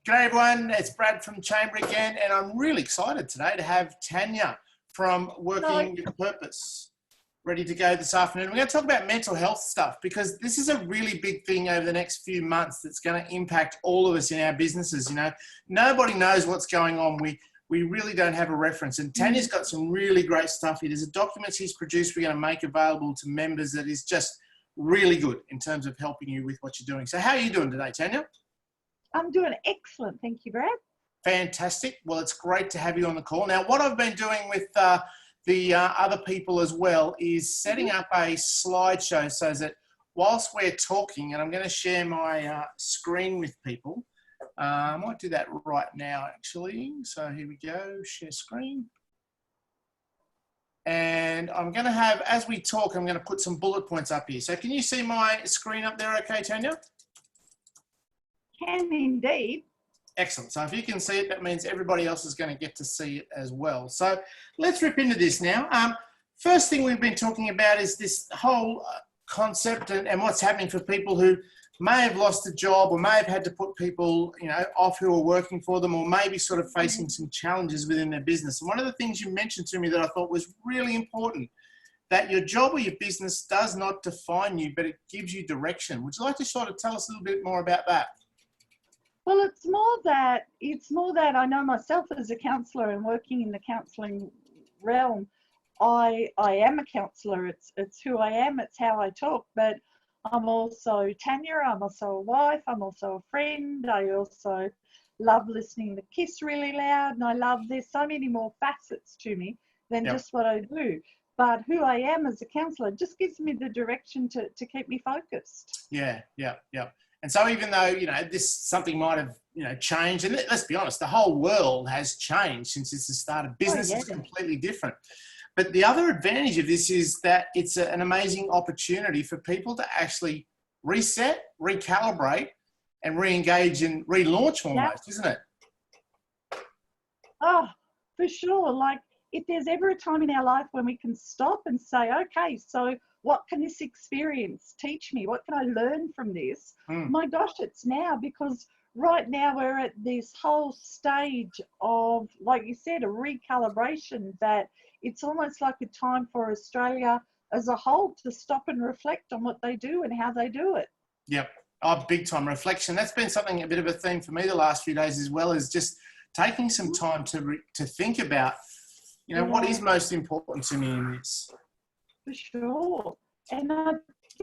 G'day everyone, it's Brad from Chamber again, and I'm really excited today to have Tanya from Working with Purpose ready to go this afternoon. We're going to talk about mental health stuff because this is a really big thing over the next few months that's going to impact all of us in our businesses. You know, nobody knows what's going on. We really don't have a reference, and Tanya's got some really great stuff here. There's a document she's produced we're going to make available to members that is just really good in terms of helping you with what you're doing. So how are you doing today, Tanya? I'm doing excellent. Thank you, Brad. Fantastic. Well, it's great to have you on the call. Now, what I've been doing with the other people as well is setting up a slideshow so that whilst we're talking, and I'm going to share my screen with people. I might do that right now, actually. So here we go, share screen. And I'm going to have, as we talk, I'm going to put some bullet points up here. So can you see my screen up there okay, Tanya? Can indeed. Excellent. So if you can see it, that means everybody else is going to get to see it as well. So let's rip into this now. First thing we've been talking about is this whole concept and what's happening for people who may have lost a job or may have had to put people, you know, off who are working for them, or maybe sort of facing some challenges within their business. And one of the things you mentioned to me that I thought was really important, that your job or your business does not define you, but it gives you direction. Would you like to sort of tell us a little bit more about that? Well, it's more that I know myself as a counsellor and working in the counselling realm. I am a counsellor. It's who I am. It's how I talk. But I'm also Tanya. I'm also a wife. I'm also a friend. I also love listening to Kiss really loud, and I love there's so many more facets to me than just what I do. But who I am as a counsellor just gives me the direction to keep me focused. Yeah. And so even though, you know, something might have, you know, changed, and let's be honest, the whole world has changed since it's the start of business. Is completely different. But the other advantage of this is that it's an amazing opportunity for people to actually reset, recalibrate, and re-engage and relaunch almost, isn't it? Oh, for sure. Like, if there's ever a time in our life when we can stop and say, okay, so what can this experience teach me? What can I learn from this? My gosh, it's now, because right now we're at this whole stage of, like you said, a recalibration, that it's almost like a time for Australia as a whole to stop and reflect on what they do and how they do it. Yep. Oh, big time reflection. That's been something, a bit of a theme for me the last few days, as well as just taking some time to think about, you know, what is most important to me in this. For sure. And I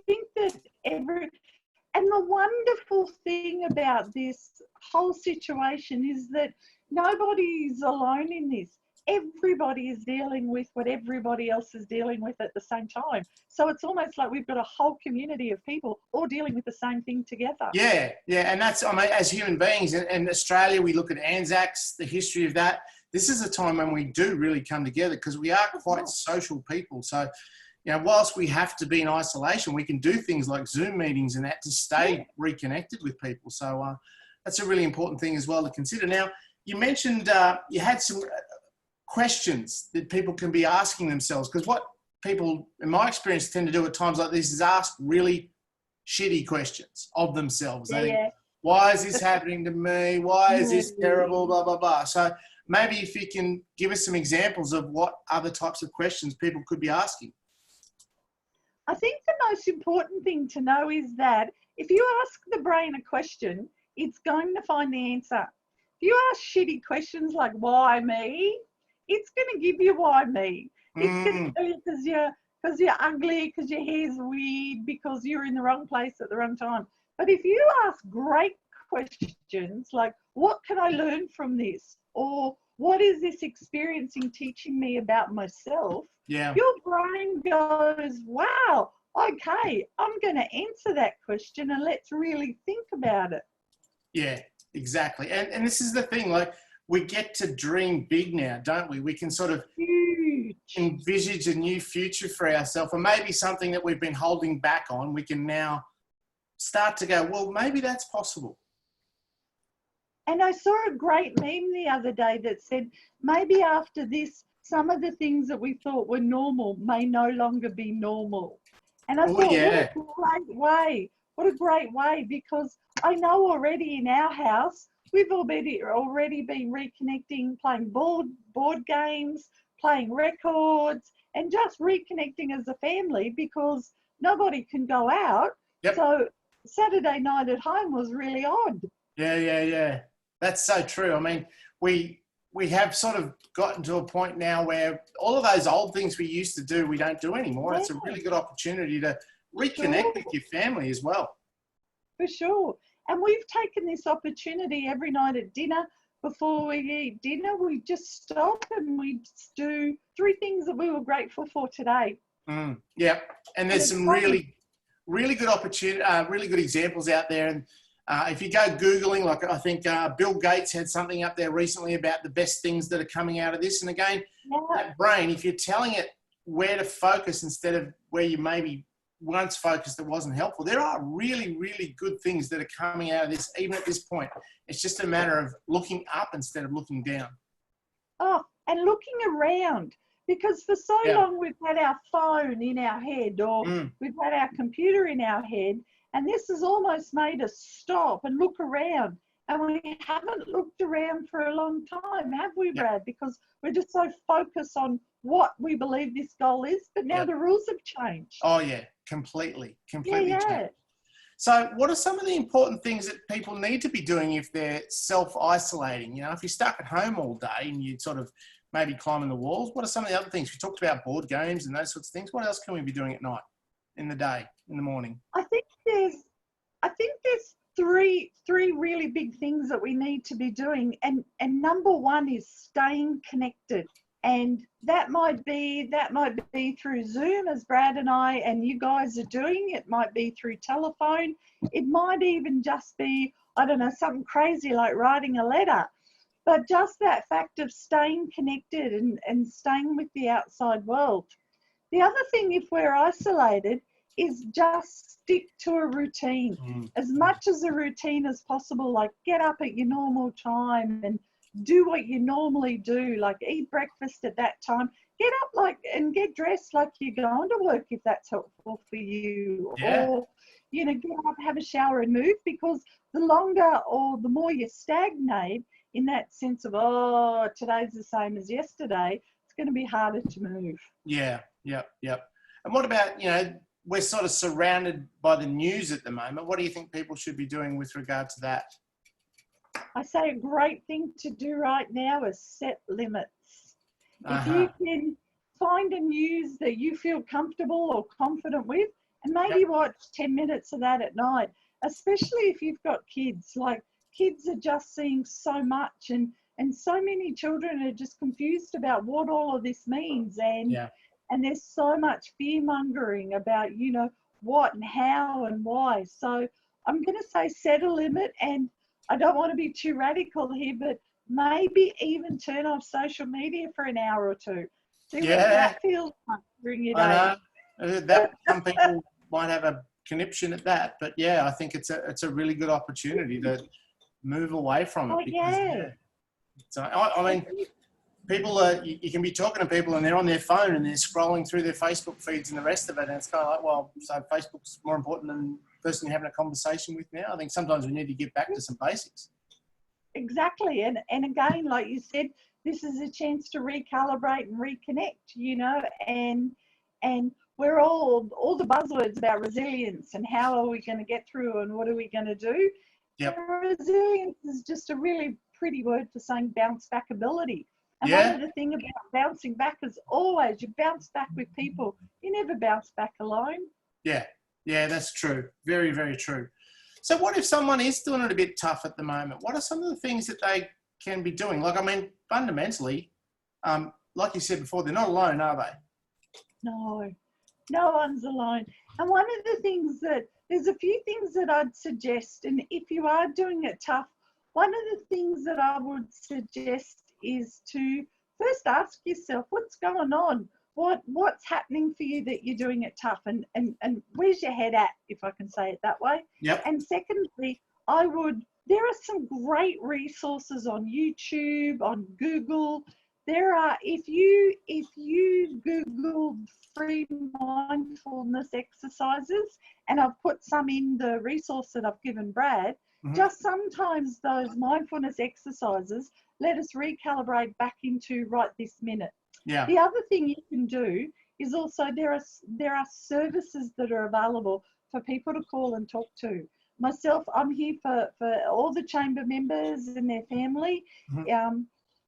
think that and the wonderful thing about this whole situation is that nobody's alone in this. Everybody is dealing with what everybody else is dealing with at the same time. So it's almost like we've got a whole community of people all dealing with the same thing together. Yeah. And that's, I mean, as human beings in Australia, we look at Anzacs, the history of that. This is a time when we do really come together because we are quite social people. So, you know, whilst we have to be in isolation, we can do things like Zoom meetings and that to stay reconnected with people. So that's a really important thing as well to consider. Now, you mentioned you had some questions that people can be asking themselves, because what people, in my experience, tend to do at times like this is ask really shitty questions of themselves. Why is this happening to me? Why is this terrible? Blah, blah, blah. So maybe if you can give us some examples of what other types of questions people could be asking. I think the most important thing to know is that if you ask the brain a question, it's going to find the answer. If you ask shitty questions like, why me? It's going to give you why me. It's going to tell you because you're ugly, because your hair's weird, because you're in the wrong place at the wrong time. But if you ask great questions like, what can I learn from this? Or what is this experiencing teaching me about myself? Yeah. Your brain goes, wow, okay, I'm going to answer that question and let's really think about it. Yeah, exactly. And this is the thing, like, we get to dream big now, don't we? We can sort of envisage a new future for ourselves, or maybe something that we've been holding back on. We can now start to go, well, maybe that's possible. And I saw a great meme the other day that said, maybe after this, some of the things that we thought were normal may no longer be normal. And I thought, what a great way, because I know already in our house, we've already been reconnecting, playing board games, playing records, and just reconnecting as a family because nobody can go out. Yep. So Saturday night at home was really odd. Yeah. That's so true. I mean, we have sort of gotten to a point now where all of those old things we used to do, we don't do anymore. Yeah. It's a really good opportunity to reconnect with your family as well. For sure. And we've taken this opportunity every night at dinner. Before we eat dinner, we just stop and we just do 3 things that we were grateful for today. Yeah. And there's some really good opportunity, really good examples out there. And if you go Googling, like I think Bill Gates had something up there recently about the best things that are coming out of this. And again, that brain, if you're telling it where to focus instead of where you maybe once focused that wasn't helpful, there are really, really good things that are coming out of this, even at this point. It's just a matter of looking up instead of looking down. Oh, and looking around, because for so long we've had our phone in our head or we've had our computer in our head, and this has almost made us stop and look around. And we haven't looked around for a long time, have we, Brad? Because we're just so focused on what we believe this goal is, but now the rules have changed. Oh, yeah, completely changed. So what are some of the important things that people need to be doing if they're self-isolating? You know, if you're stuck at home all day and you sort of maybe climbing the walls, what are some of the other things? We talked about board games and those sorts of things. What else can we be doing at night, in the day, in the morning? I think there's three really big things that we need to be doing, and number one is staying connected, and that might be through Zoom, as Brad and I and you guys are doing. It might be through telephone. It might even just be, I don't know, something crazy like writing a letter. But just that fact of staying connected and staying with the outside world. The other thing, if we're isolated, is just stick to a routine. As much as a routine as possible, like get up at your normal time and do what you normally do, like eat breakfast at that time, get up and get dressed like you're going to work if that's helpful for you, or, you know, get up, have a shower and move, because the longer or the more you stagnate in that sense of, oh, today's the same as yesterday, it's going to be harder to move. Yeah. And what about, you know, we're sort of surrounded by the news at the moment. What do you think people should be doing with regard to that? I say a great thing to do right now is set limits. If you can find a news that you feel comfortable or confident with, and maybe watch 10 minutes of that at night, especially if you've got kids. Like, kids are just seeing so much, and so many children are just confused about what all of this means. And there's so much fear mongering about, you know, what and how and why. So I'm going to say set a limit, and I don't want to be too radical here, but maybe even turn off social media for an hour or two. See what that feels like during your day. I know. That, some people might have a conniption at that, but yeah, I think it's a really good opportunity to move away from it. So I mean, people you can be talking to people and they're on their phone and they're scrolling through their Facebook feeds and the rest of it, and it's kind of like, well, so Facebook's more important than the person you're having a conversation with now. I think sometimes we need to get back to some basics. Exactly. And again, like you said, this is a chance to recalibrate and reconnect, you know, and we're all the buzzwords about resilience and how are we going to get through and what are we going to do. Resilience is just a really pretty word for saying bounce back ability. And one of the things about bouncing back is always you bounce back with people. You never bounce back alone. Yeah, that's true. Very, very true. So what if someone is doing it a bit tough at the moment? What are some of the things that they can be doing? Like, I mean, fundamentally, like you said before, they're not alone, are they? No one's alone. And one of the things there's a few things that I'd suggest, and if you are doing it tough, one of the things that I would suggest is to first ask yourself, what's going on? What's happening for you that you're doing it tough, and where's your head at, if I can say it that way? And secondly, there are some great resources on YouTube, on Google. There are, if you Googled free mindfulness exercises, and I've put some in the resource that I've given Brad, just sometimes those mindfulness exercises let us recalibrate back into right this minute. Yeah. The other thing you can do is also there are services that are available for people to call and talk to. Myself, I'm here for all the chamber members and their family.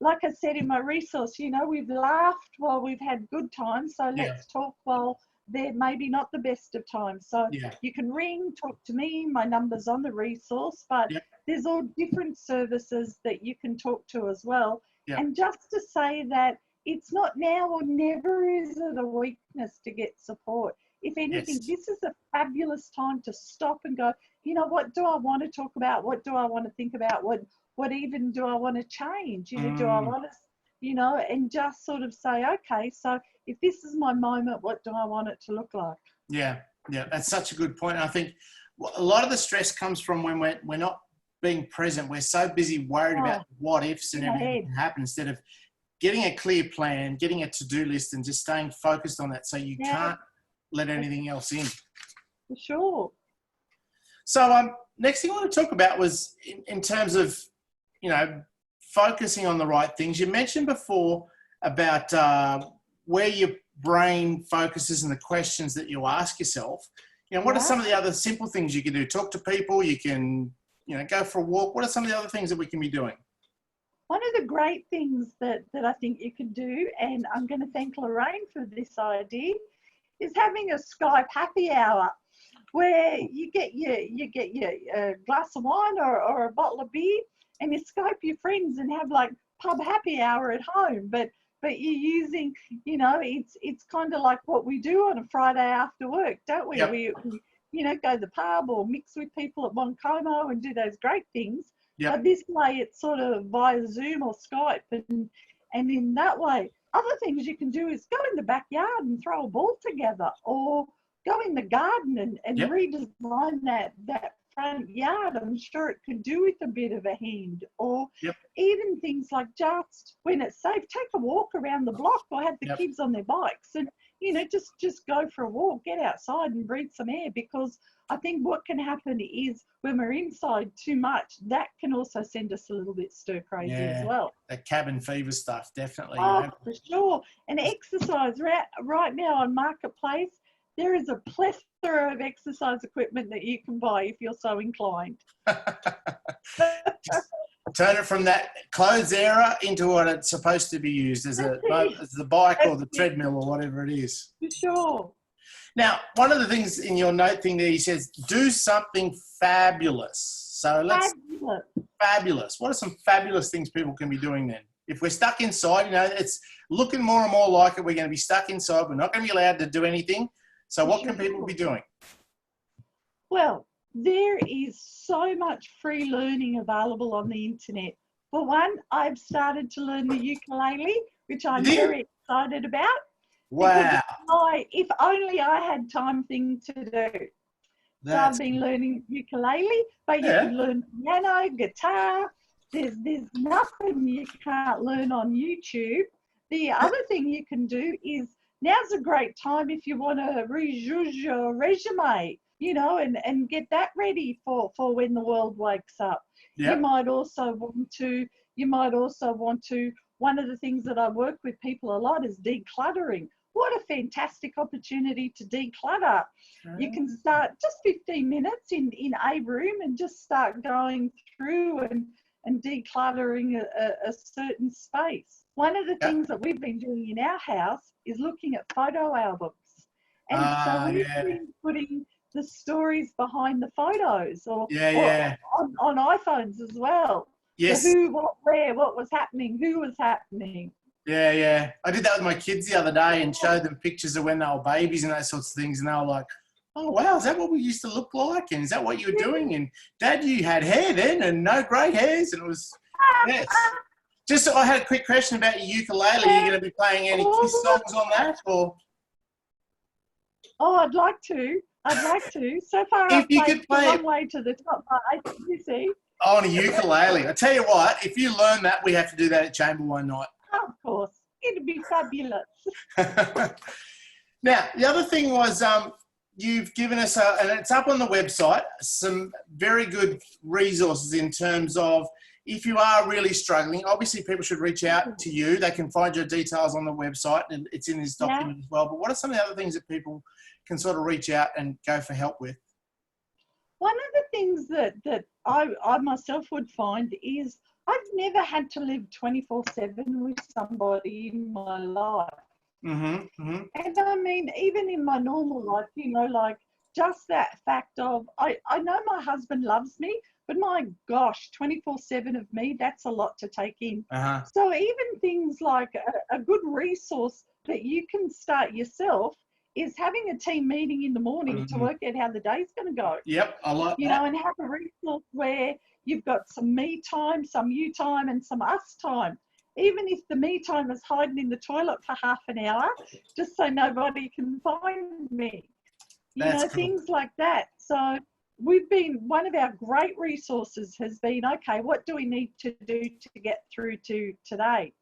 Like I said in my resource, you know, we've laughed while we've had good times, so let's talk while they're maybe not the best of times. So you can ring, talk to me, my number's on the resource, but there's all different services that you can talk to as well. And just to say that it's not now or never is it a weakness to get support. If anything, this is a fabulous time to stop and go, you know, what do I want to talk about? What do I want to think about? What even do I want to change? You know, do I want to, you know, and just sort of say, okay, so if this is my moment, what do I want it to look like? Yeah, that's such a good point. And I think a lot of the stress comes from when we're not being present. We're so busy worried about what ifs and everything that can happen instead of getting a clear plan, getting a to-do list and just staying focused on that so you can't let anything else in. For sure. So next thing I want to talk about was in terms of, you know, focusing on the right things. You mentioned before about where your brain focuses and the questions that you ask yourself. You know, what are some of the other simple things you can do? Talk to people, you can, you know, go for a walk. What are some of the other things that we can be doing? One of the great things that I think you can do, and I'm going to thank Lorraine for this idea, is having a Skype happy hour where you get your glass of wine or a bottle of beer and you Skype your friends and have like pub happy hour at home. But you're using, you know, it's kind of like what we do on a Friday after work, don't we? We you know, go to the pub or mix with people at Moncomo and do those great things. But this way it's sort of via Zoom or Skype, and in that way, other things you can do is go in the backyard and throw a ball together, or go in the garden and redesign that front yard. I'm sure it could do with a bit of a hand, or even things like just when it's safe, take a walk around the block or have the kids on their bikes and, you know, just go for a walk, get outside and breathe some air, because I think what can happen is when we're inside too much, that can also send us a little bit stir crazy as well. That cabin fever stuff, definitely. Oh, for sure. And exercise right now on Marketplace, there is a plethora of exercise equipment that you can buy if you're so inclined. Turn it from that clothes era into what it's supposed to be used as the bike or the treadmill or whatever it is. For sure. Now, one of the things in your note thing there, he says, do something fabulous. So fabulous. What are some fabulous things people can be doing then? If we're stuck inside, you know, it's looking more and more like it. We're going to be stuck inside. We're not going to be allowed to do anything. So what can people be doing? Well, there is so much free learning available on the internet. For one, I've started to learn the ukulele, which I'm very excited about. Wow. If only I had time thing to do. So I've been learning ukulele, but you can learn piano, guitar. There's nothing you can't learn on YouTube. The other thing you can do is, now's a great time if you want to rejudge your resume, you know, and get that ready for when the world wakes up. You might also want to, one of the things that I work with people a lot is decluttering. What a fantastic opportunity to declutter. You can start just 15 minutes in a room and just start going through and decluttering a certain space. One of the things that we've been doing in our house is looking at photo albums. And so we've been putting the stories behind the photos or on iPhones as well. Yes. So who, what, where, what was happening, who was happening. Yeah. I did that with my kids the other day and showed them pictures of when they were babies and those sorts of things. And they were like, oh, wow, is that what we used to look like? And is that what you were doing? And Dad, you had hair then and no grey hairs. And it was, yes. Just I had a quick question about your ukulele. Are you going to be playing any Kiss songs on that? Or? Oh, I'd like to. So far, I've played a long way to the top. You see. Oh, on a ukulele. I tell you what, if you learn that, we have to do that at Chamber one night. Oh, of course. It'd be fabulous. Now, the other thing was you've given us, and it's up on the website, some very good resources in terms of if you are really struggling. Obviously, people should reach out to you. They can find your details on the website, and it's in this document as well. But what are some of the other things that people can sort of reach out and go for help with? One of the things that I myself would find is I've never had to live 24/7 with somebody in my life. Mm-hmm, mm-hmm. And I mean, even in my normal life, you know, like just that fact of, I know my husband loves me, but my gosh, 24/7 of me, that's a lot to take in. Uh-huh. So even things like a good resource that you can start yourself is having a team meeting in the morning to work out how the day's going to go. Yep, I like You that. know, and have a resource where you've got some me time, some you time, and some us time. Even if the me time is hiding in the toilet for half an hour, just so nobody can find me. You That's know, cool. things like that. So one of our great resources has been, okay, what do we need to do to get through to today?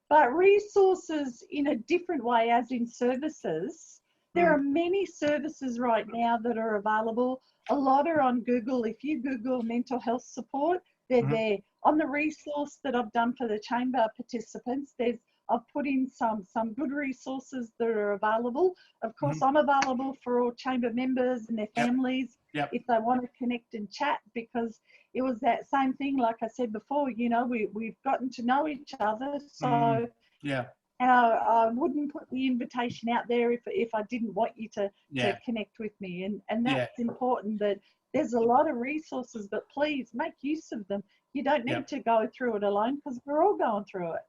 But resources in a different way, as in services, there are many services right now that are available. A lot are on Google. If you Google mental health support, they're there. On the resource that I've done for the chamber participants, I've put in some good resources that are available. Of course, I'm available for all chamber members and their families if they want to connect and chat, because it was that same thing, like I said before, you know, we've gotten to know each other. So I wouldn't put the invitation out there if I didn't want you to connect with me. And that's important, that there's a lot of resources, but please make use of them. You don't need to go through it alone, because we're all going through it.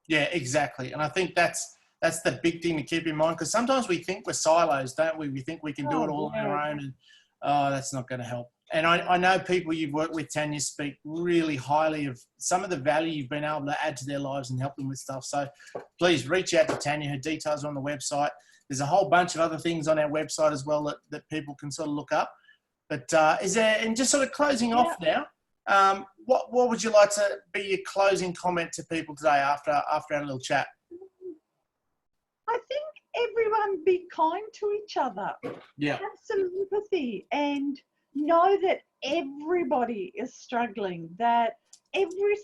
Yeah, exactly. And I think that's the big thing to keep in mind, because sometimes we think we're silos, don't we? We think we can do it all on our own, and that's not going to help. And I know people you've worked with, Tanya, speak really highly of some of the value you've been able to add to their lives and help them with stuff. So please reach out to Tanya. Her details are on the website. There's a whole bunch of other things on our website as well that people can sort of look up. But is there, and just sort of closing off now, what would you like to be your closing comment to people today after our little chat? I think everyone be kind to each other. Yeah. Have some empathy and know that everybody is struggling, that every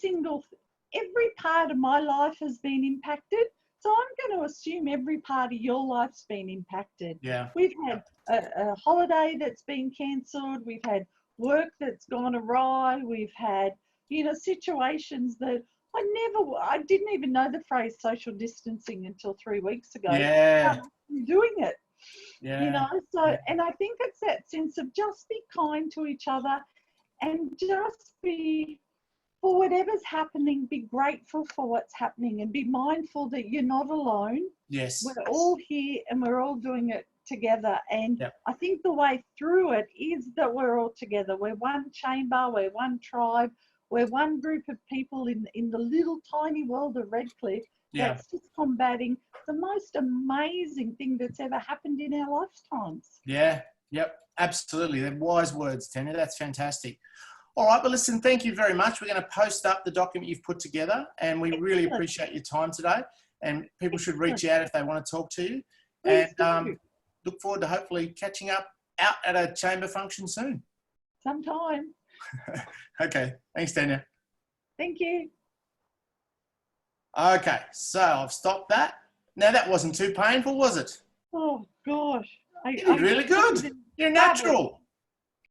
part of my life has been impacted. So I'm going to assume every part of your life's been impacted. Yeah. We've had a holiday that's been cancelled. We've had work that's gone awry. We've had, you know, situations that I didn't even know the phrase social distancing until 3 weeks ago. Yeah. I'm doing it. Yeah. You know, so, and I think it's that sense of just be kind to each other, and just be, for whatever's happening, be grateful for what's happening, and be mindful that you're not alone. Yes. We're all here and we're all doing it together. And I think the way through it is that we're all together. We're one chamber, we're one tribe, we're one group of people in the little tiny world of Redcliffe that's just combating the most amazing thing that's ever happened in our lifetimes. Yeah, yep, absolutely. They're wise words, Tanya. That's fantastic. All right, well, listen, thank you very much. We're going to post up the document you've put together, and we really appreciate your time today. And people should reach out if they want to talk to you. And look forward to hopefully catching up out at a chamber function soon. Sometime. Okay, thanks, Tanya. Thank you. Okay, so I've stopped that. Now, that wasn't too painful, was it? Oh, gosh. You did really good. You're natural.